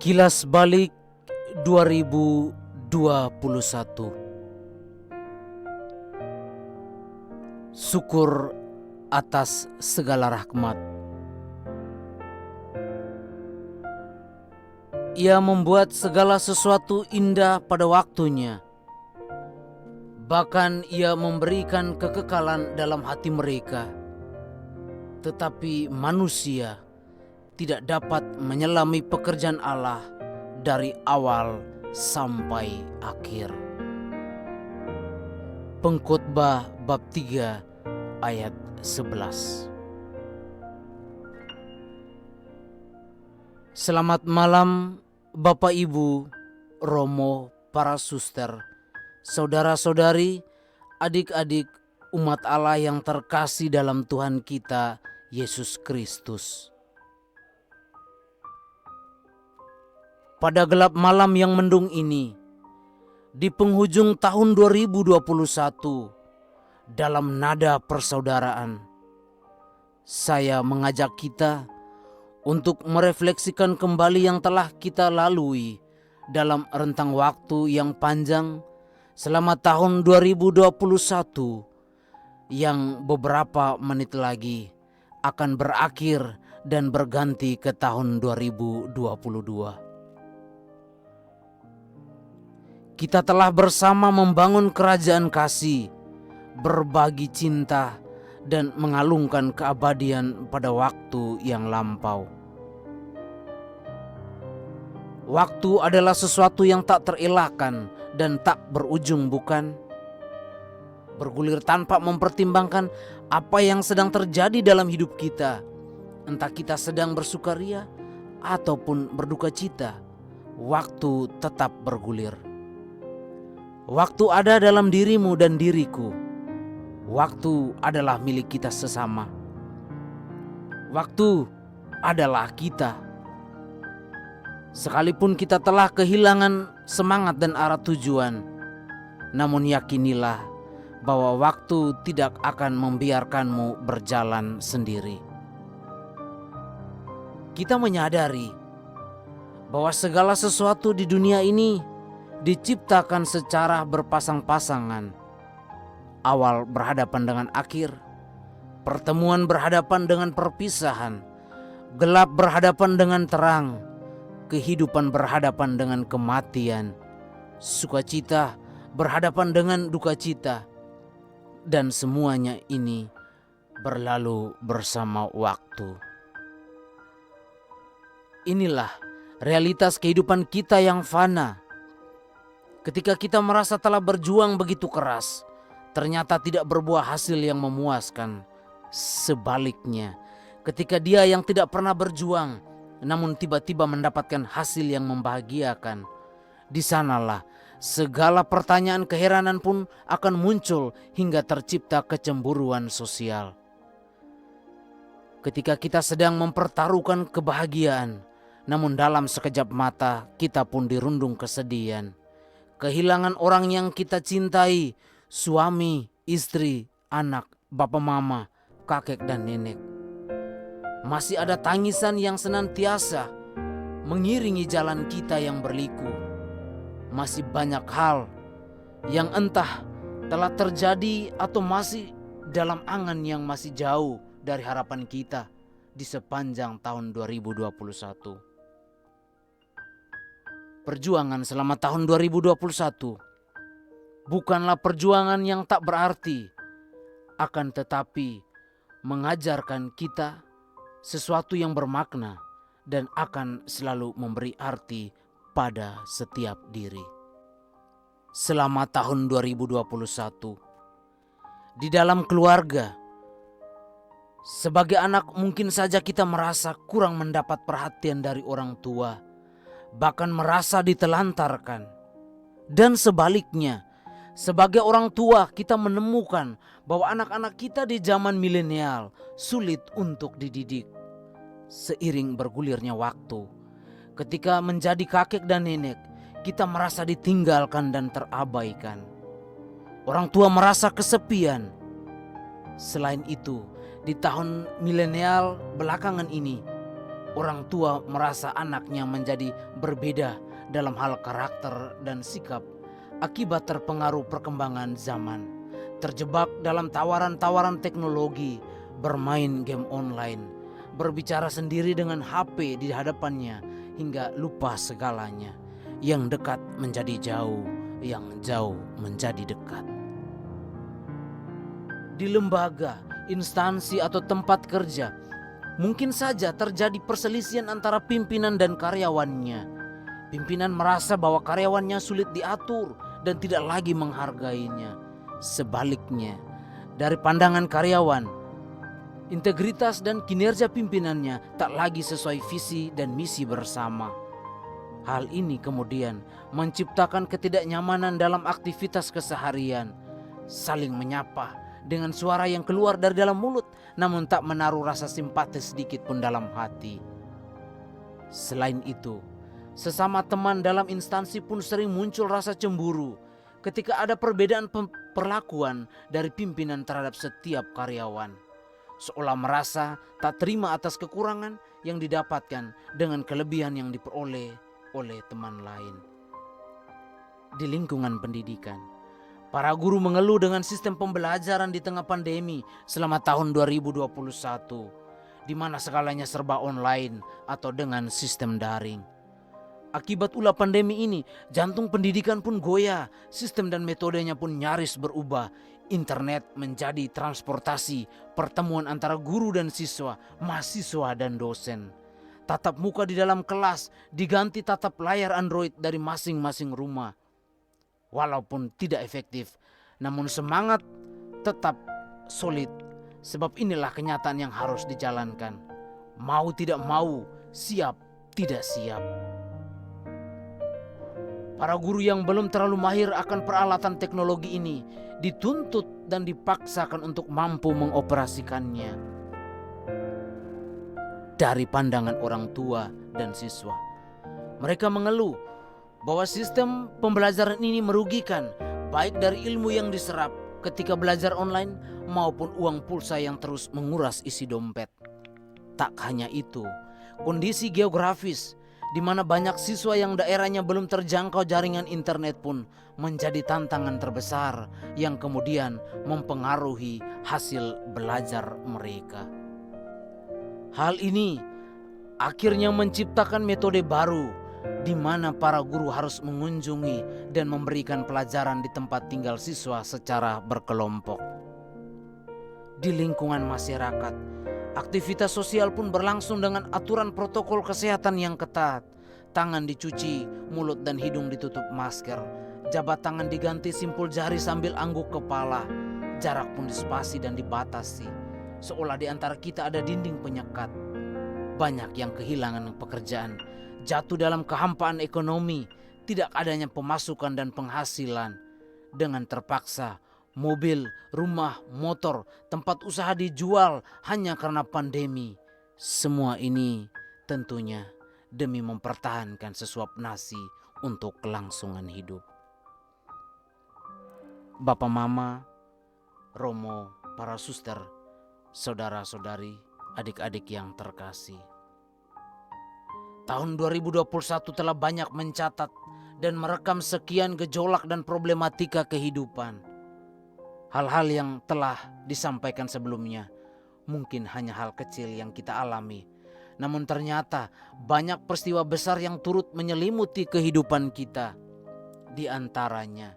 Kilas Balik 2021. Syukur atas segala rahmat. Ia membuat segala sesuatu indah pada waktunya. Bahkan ia memberikan kekekalan dalam hati mereka. Tetapi manusia tidak dapat menyelami pekerjaan Allah dari awal sampai akhir. Pengkhotbah bab 3 ayat 11. Selamat malam Bapak Ibu, Romo, para suster, saudara-saudari, adik-adik umat Allah yang terkasih dalam Tuhan kita Yesus Kristus. Pada gelap malam yang mendung ini, di penghujung tahun 2021, dalam nada persaudaraan, saya mengajak kita untuk merefleksikan kembali yang telah kita lalui dalam rentang waktu yang panjang selama tahun 2021 yang beberapa menit lagi akan berakhir dan berganti ke tahun 2022. Kita telah bersama membangun kerajaan kasih, berbagi cinta, dan mengalungkan keabadian pada waktu yang lampau. Waktu adalah sesuatu yang tak terelakkan dan tak berujung, bukan? Bergulir tanpa mempertimbangkan apa yang sedang terjadi dalam hidup kita. Entah kita sedang bersukaria ataupun berduka cita, waktu tetap bergulir. Waktu ada dalam dirimu dan diriku. Waktu adalah milik kita sesama. Waktu adalah kita. Sekalipun kita telah kehilangan semangat dan arah tujuan, namun yakinilah bahwa waktu tidak akan membiarkanmu berjalan sendiri. Kita menyadari bahwa segala sesuatu di dunia ini diciptakan secara berpasang-pasangan. Awal berhadapan dengan akhir, pertemuan berhadapan dengan perpisahan, gelap berhadapan dengan terang, kehidupan berhadapan dengan kematian, sukacita berhadapan dengan duka cita, dan semuanya ini berlalu bersama waktu. Inilah realitas kehidupan kita yang fana. Ketika kita merasa telah berjuang begitu keras, ternyata tidak berbuah hasil yang memuaskan. Sebaliknya, ketika dia yang tidak pernah berjuang, namun tiba-tiba mendapatkan hasil yang membahagiakan, di sanalah segala pertanyaan keheranan pun akan muncul hingga tercipta kecemburuan sosial. Ketika kita sedang mempertaruhkan kebahagiaan, namun dalam sekejap mata kita pun dirundung kesedihan. Kehilangan orang yang kita cintai, suami, istri, anak, bapak mama, kakek dan nenek. Masih ada tangisan yang senantiasa mengiringi jalan kita yang berliku. Masih banyak hal yang entah telah terjadi atau masih dalam angan yang masih jauh dari harapan kita di sepanjang tahun 2021. Perjuangan selama tahun 2021 bukanlah perjuangan yang tak berarti, akan tetapi mengajarkan kita sesuatu yang bermakna dan akan selalu memberi arti pada setiap diri. Selama tahun 2021, di dalam keluarga, sebagai anak mungkin saja kita merasa kurang mendapat perhatian dari orang tua, bahkan merasa ditelantarkan. Dan sebaliknya, sebagai orang tua kita menemukan bahwa anak-anak kita di zaman milenial sulit untuk dididik. Seiring bergulirnya waktu, ketika menjadi kakek dan nenek, kita merasa ditinggalkan dan terabaikan. Orang tua merasa kesepian. Selain itu, di tahun milenial belakangan ini, Orang tua merasa anaknya menjadi berbeda dalam hal karakter dan sikap akibat terpengaruh perkembangan zaman, terjebak dalam tawaran-tawaran teknologi, bermain game online, berbicara sendiri dengan HP di hadapannya hingga lupa segalanya. Yang dekat menjadi jauh, yang jauh menjadi dekat. Di lembaga, instansi atau tempat kerja, mungkin saja terjadi perselisihan antara pimpinan dan karyawannya. Pimpinan merasa bahwa karyawannya sulit diatur dan tidak lagi menghargainya. Sebaliknya, dari pandangan karyawan, integritas dan kinerja pimpinannya tak lagi sesuai visi dan misi bersama. Hal ini kemudian menciptakan ketidaknyamanan dalam aktivitas keseharian, saling menyapa dengan suara yang keluar dari dalam mulut namun tak menaruh rasa simpati sedikit pun dalam hati. Selain itu, sesama teman dalam instansi pun sering muncul rasa cemburu ketika ada perbedaan perlakuan dari pimpinan terhadap setiap karyawan, seolah merasa tak terima atas kekurangan yang didapatkan dengan kelebihan yang diperoleh oleh teman lain. Di lingkungan pendidikan, para guru mengeluh dengan sistem pembelajaran di tengah pandemi selama tahun 2021, di mana segalanya serba online atau dengan sistem daring. Akibat ulah pandemi ini, jantung pendidikan pun goyah, sistem dan metodenya pun nyaris berubah. Internet menjadi transportasi pertemuan antara guru dan siswa, mahasiswa dan dosen. Tatap muka di dalam kelas diganti tatap layar Android dari masing-masing rumah. Walaupun tidak efektif, namun semangat tetap solid. Sebab inilah kenyataan yang harus dijalankan. Mau tidak mau, siap tidak siap. Para guru yang belum terlalu mahir akan peralatan teknologi ini dituntut dan dipaksakan untuk mampu mengoperasikannya. Dari pandangan orang tua dan siswa, mereka mengeluh bahwa sistem pembelajaran ini merugikan, baik dari ilmu yang diserap ketika belajar online maupun uang pulsa yang terus menguras isi dompet. Tak hanya itu, kondisi geografis di mana banyak siswa yang daerahnya belum terjangkau jaringan internet pun menjadi tantangan terbesar yang kemudian mempengaruhi hasil belajar mereka. Hal ini akhirnya menciptakan metode baru di mana para guru harus mengunjungi dan memberikan pelajaran di tempat tinggal siswa secara berkelompok. Di lingkungan masyarakat, aktivitas sosial pun berlangsung dengan aturan protokol kesehatan yang ketat. Tangan dicuci, mulut dan hidung ditutup masker, jabat tangan diganti simpul jari sambil angguk kepala, jarak pun dispasi dan dibatasi, seolah di antara kita ada dinding penyekat. Banyak yang kehilangan pekerjaan, jatuh dalam kehampaan ekonomi, tidak adanya pemasukan dan penghasilan. Dengan terpaksa, mobil, rumah, motor, tempat usaha dijual hanya karena pandemi. Semua ini tentunya demi mempertahankan sesuap nasi untuk kelangsungan hidup. Bapak Mama, Romo, para suster, saudara-saudari, adik-adik yang terkasih. Tahun 2021 telah banyak mencatat dan merekam sekian gejolak dan problematika kehidupan. Hal-hal yang telah disampaikan sebelumnya mungkin hanya hal kecil yang kita alami. Namun ternyata banyak peristiwa besar yang turut menyelimuti kehidupan kita. Di antaranya,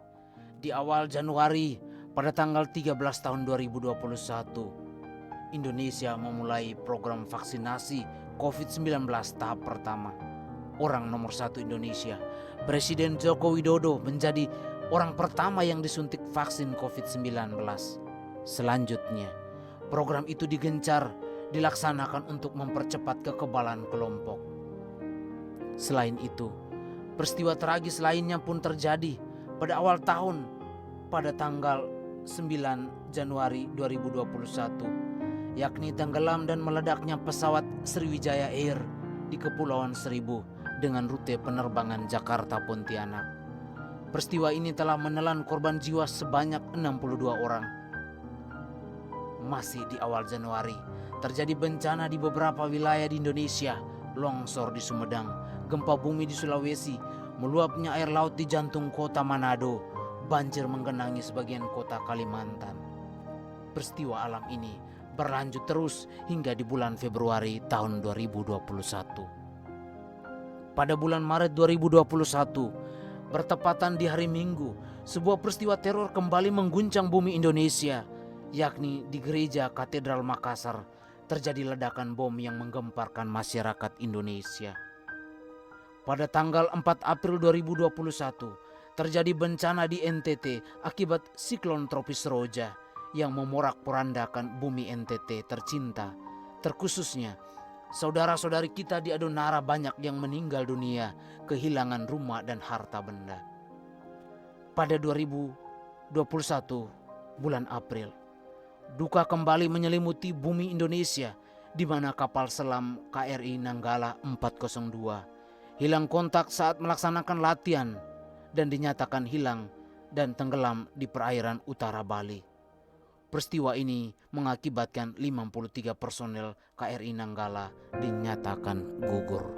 di awal Januari pada tanggal 13 tahun 2021, Indonesia memulai program vaksinasi COVID-19 tahap pertama. Orang nomor 1 Indonesia, Presiden Joko Widodo menjadi orang pertama yang disuntik vaksin COVID-19. Selanjutnya, program itu digencar dilaksanakan untuk mempercepat kekebalan kelompok. Selain itu, peristiwa tragis lainnya pun terjadi pada awal tahun pada tanggal 9 Januari 2021, yakni tenggelam dan meledaknya pesawat Sriwijaya Air di Kepulauan Seribu dengan rute penerbangan Jakarta-Pontianak. Peristiwa ini telah menelan korban jiwa sebanyak 62 orang. Masih di awal Januari, terjadi bencana di beberapa wilayah di Indonesia, longsor di Sumedang, gempa bumi di Sulawesi, meluapnya air laut di jantung kota Manado, banjir menggenangi sebagian kota Kalimantan. Peristiwa alam ini berlanjut terus hingga di bulan Februari tahun 2021. Pada bulan Maret 2021, bertepatan di hari Minggu, sebuah peristiwa teror kembali mengguncang bumi Indonesia, yakni di Gereja Katedral Makassar terjadi ledakan bom yang menggemparkan masyarakat Indonesia. Pada tanggal 4 April 2021, terjadi bencana di NTT akibat siklon tropis Roja yang memorak-porandakan bumi NTT tercinta. Terkhususnya, saudara-saudari kita di Adonara banyak yang meninggal dunia, kehilangan rumah dan harta benda. Pada 2021 bulan April, duka kembali menyelimuti bumi Indonesia di mana kapal selam KRI Nanggala 402 hilang kontak saat melaksanakan latihan dan dinyatakan hilang dan tenggelam di perairan utara Bali. Peristiwa ini mengakibatkan 53 personel KRI Nanggala dinyatakan gugur.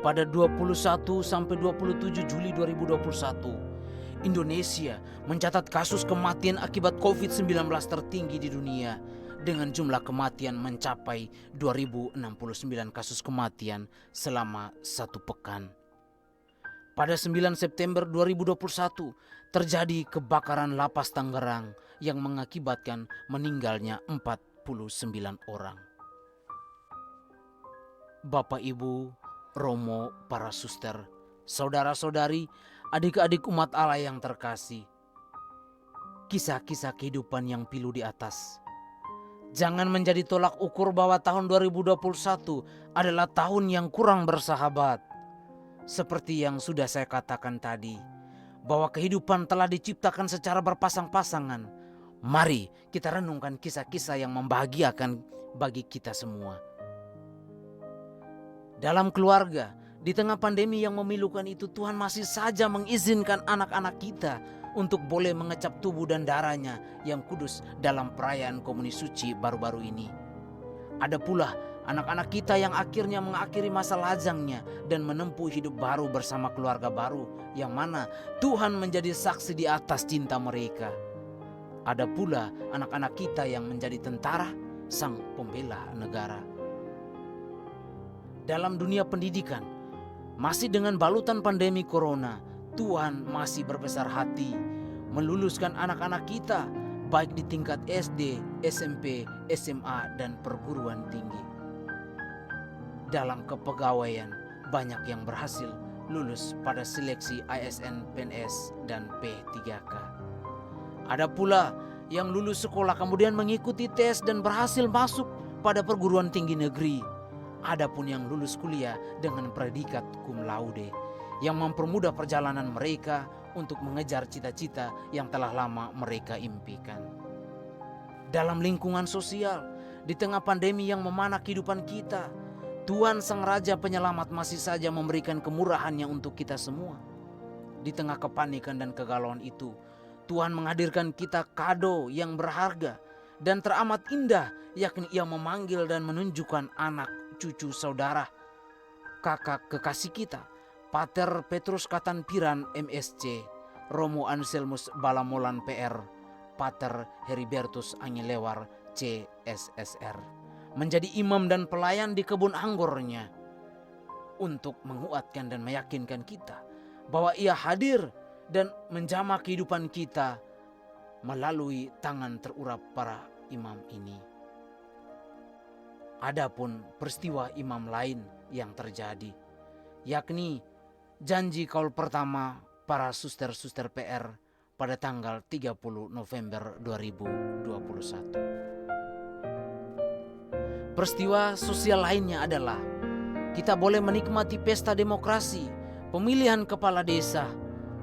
Pada 21 sampai 27 Juli 2021, Indonesia mencatat kasus kematian akibat COVID-19 tertinggi di dunia dengan jumlah kematian mencapai 2069 kasus kematian selama 1 pekan. Pada 9 September 2021 terjadi kebakaran lapas Tangerang yang mengakibatkan meninggalnya 49 orang. Bapak Ibu, Romo, para suster, saudara-saudari, adik-adik umat Allah yang terkasih, kisah-kisah kehidupan yang pilu di atas jangan menjadi tolak ukur bahwa tahun 2021 adalah tahun yang kurang bersahabat. Seperti yang sudah saya katakan tadi, bahwa kehidupan telah diciptakan secara berpasang-pasangan. Mari kita renungkan kisah-kisah yang membahagiakan bagi kita semua. Dalam keluarga, di tengah pandemi yang memilukan itu, Tuhan masih saja mengizinkan anak-anak kita untuk boleh mengecap tubuh dan darahnya yang kudus dalam perayaan komuni suci baru-baru ini. Ada pula anak-anak kita yang akhirnya mengakhiri masa lajangnya dan menempuh hidup baru bersama keluarga baru yang mana Tuhan menjadi saksi di atas cinta mereka. Ada pula anak-anak kita yang menjadi tentara, sang pembela negara. Dalam dunia pendidikan, masih dengan balutan pandemi corona, Tuhan masih berbesar hati meluluskan anak-anak kita baik di tingkat SD, SMP, SMA, dan perguruan tinggi. Dalam kepegawaian, banyak yang berhasil lulus pada seleksi ASN, PNS, dan P3K. Ada pula yang lulus sekolah kemudian mengikuti tes dan berhasil masuk pada perguruan tinggi negeri. Ada pun yang lulus kuliah dengan predikat cum laude yang mempermudah perjalanan mereka untuk mengejar cita-cita yang telah lama mereka impikan. Dalam lingkungan sosial, di tengah pandemi yang memana kehidupan kita, Tuhan Sang Raja Penyelamat masih saja memberikan kemurahannya untuk kita semua. Di tengah kepanikan dan kegalauan itu, Tuhan menghadirkan kita kado yang berharga dan teramat indah, yakni Ia memanggil dan menunjukkan anak, cucu, saudara, kakak kekasih kita, Pater Petrus Katanpiran MSc, Romo Anselmus Balamolan PR, Pater Heribertus Angilewar CSSR, menjadi imam dan pelayan di kebun anggurnya untuk menguatkan dan meyakinkan kita bahwa Ia hadir dan menjamah kehidupan kita melalui tangan terurap para imam ini. Adapun peristiwa imam lain yang terjadi, yakni janji kaul pertama para suster-suster PR pada tanggal 30 November 2021. Peristiwa sosial lainnya adalah kita boleh menikmati pesta demokrasi, pemilihan kepala desa.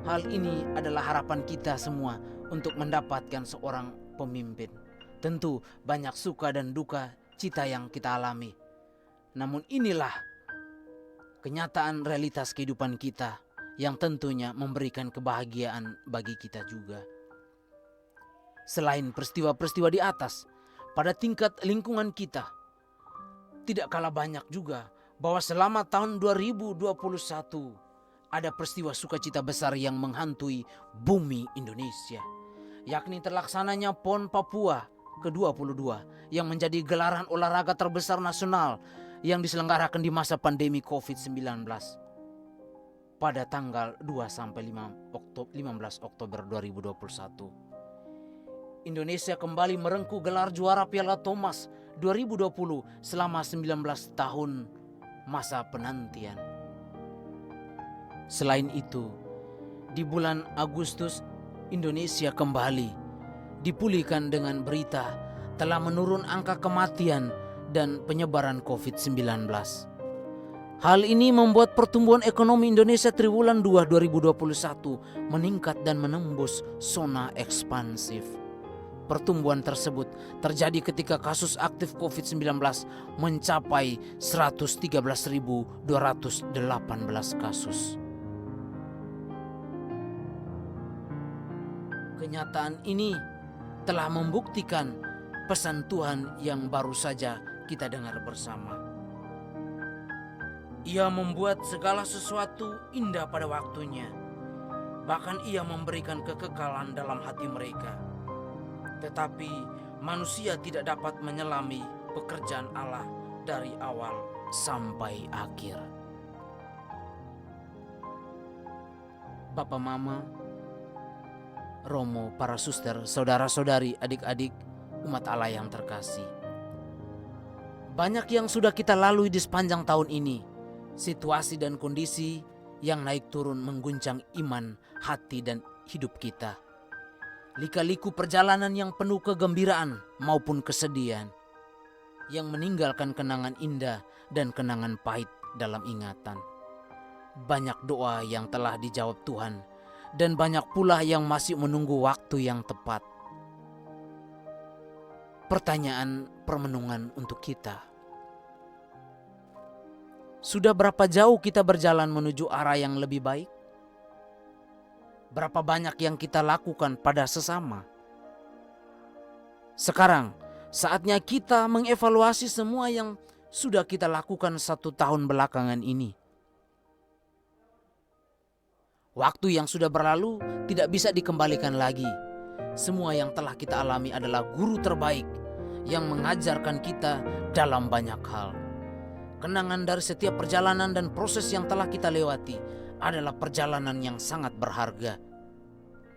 Hal ini adalah harapan kita semua untuk mendapatkan seorang pemimpin. Tentu banyak suka dan duka cita yang kita alami. Namun inilah kenyataan realitas kehidupan kita yang tentunya memberikan kebahagiaan bagi kita juga. Selain peristiwa-peristiwa di atas, pada tingkat lingkungan kita, Tidak kalah banyak juga bahwa selama tahun 2021 ada peristiwa sukacita besar yang menghantui bumi Indonesia, yakni terlaksananya PON Papua ke-22 yang menjadi gelaran olahraga terbesar nasional yang diselenggarakan di masa pandemi COVID-19 pada tanggal 2-15 Oktober 2021. Indonesia kembali merengkuh gelar juara Piala Thomas 2020 selama 19 tahun masa penantian. Selain itu, di bulan Agustus Indonesia kembali dipulihkan dengan berita telah menurun angka kematian dan penyebaran COVID-19. Hal ini membuat pertumbuhan ekonomi Indonesia triwulan 2 2021 meningkat dan menembus zona ekspansif. Pertumbuhan tersebut terjadi ketika kasus aktif COVID-19 mencapai 113.218 kasus. Kenyataan ini telah membuktikan pesan Tuhan yang baru saja kita dengar bersama. Ia membuat segala sesuatu indah pada waktunya. Bahkan Ia memberikan kekekalan dalam hati mereka. Tetapi manusia tidak dapat menyelami pekerjaan Allah dari awal sampai akhir. Bapak, Mama, Romo, para suster, saudara-saudari, adik-adik, umat Allah yang terkasih. Banyak yang sudah kita lalui di sepanjang tahun ini. Situasi dan kondisi yang naik turun mengguncang iman, hati, dan hidup kita. Lika-liku perjalanan yang penuh kegembiraan maupun kesedihan, yang meninggalkan kenangan indah dan kenangan pahit dalam ingatan. Banyak doa yang telah dijawab Tuhan, dan banyak pula yang masih menunggu waktu yang tepat. Pertanyaan permenungan untuk kita: sudah berapa jauh kita berjalan menuju arah yang lebih baik? Berapa banyak yang kita lakukan pada sesama? Sekarang saatnya kita mengevaluasi semua yang sudah kita lakukan 1 tahun belakangan ini. Waktu yang sudah berlalu tidak bisa dikembalikan lagi. Semua yang telah kita alami adalah guru terbaik yang mengajarkan kita dalam banyak hal. Kenangan dari setiap perjalanan dan proses yang telah kita lewati adalah perjalanan yang sangat berharga.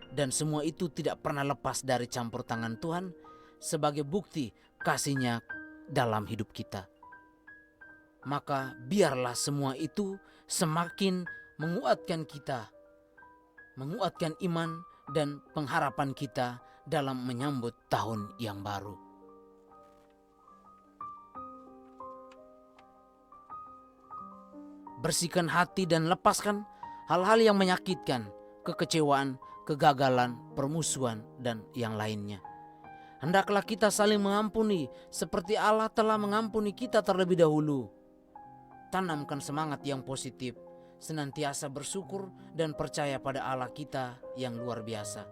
Dan semua itu tidak pernah lepas dari campur tangan Tuhan sebagai bukti kasih-Nya dalam hidup kita. Maka biarlah semua itu semakin menguatkan kita, menguatkan iman dan pengharapan kita dalam menyambut tahun yang baru. Bersihkan hati dan lepaskan hal-hal yang menyakitkan, kekecewaan, kegagalan, permusuhan, dan yang lainnya. Hendaklah kita saling mengampuni seperti Allah telah mengampuni kita terlebih dahulu. Tanamkan semangat yang positif, senantiasa bersyukur dan percaya pada Allah kita yang luar biasa.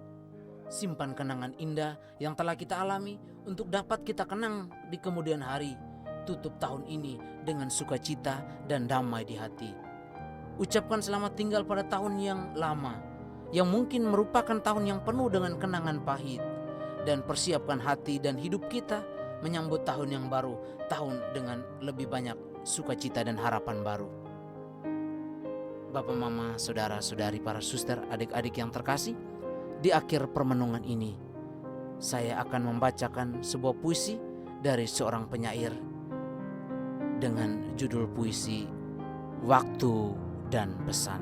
Simpan kenangan indah yang telah kita alami untuk dapat kita kenang di kemudian hari. Tutup tahun ini dengan sukacita dan damai di hati. Ucapkan selamat tinggal pada tahun yang lama, yang mungkin merupakan tahun yang penuh dengan kenangan pahit. Dan persiapkan hati dan hidup kita menyambut tahun yang baru, tahun dengan lebih banyak sukacita dan harapan baru. Bapak, Mama, saudara-saudari, para suster, adik-adik yang terkasih, di akhir permenungan ini saya akan membacakan sebuah puisi dari seorang penyair dengan judul puisi Waktu dan Pesan.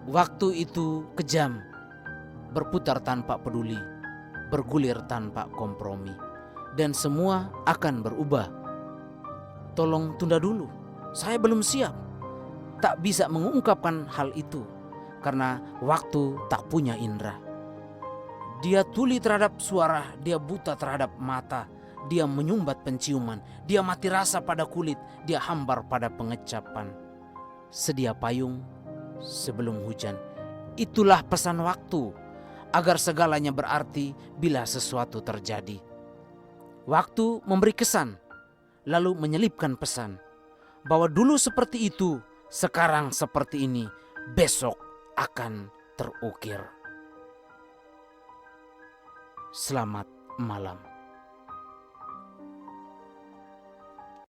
Waktu itu kejam, berputar tanpa peduli, bergulir tanpa kompromi, dan semua akan berubah. Tolong tunda dulu, saya belum siap. Tak bisa mengungkapkan hal itu karena waktu tak punya indera. Dia tuli terhadap suara, dia buta terhadap mata, dia menyumbat penciuman, dia mati rasa pada kulit, dia hambar pada pengecapan. Sedia payung sebelum hujan. Itulah pesan waktu, agar segalanya berarti bila sesuatu terjadi. Waktu memberi kesan, lalu menyelipkan pesan bahwa dulu seperti itu, sekarang seperti ini, besok akan terukir. Selamat malam.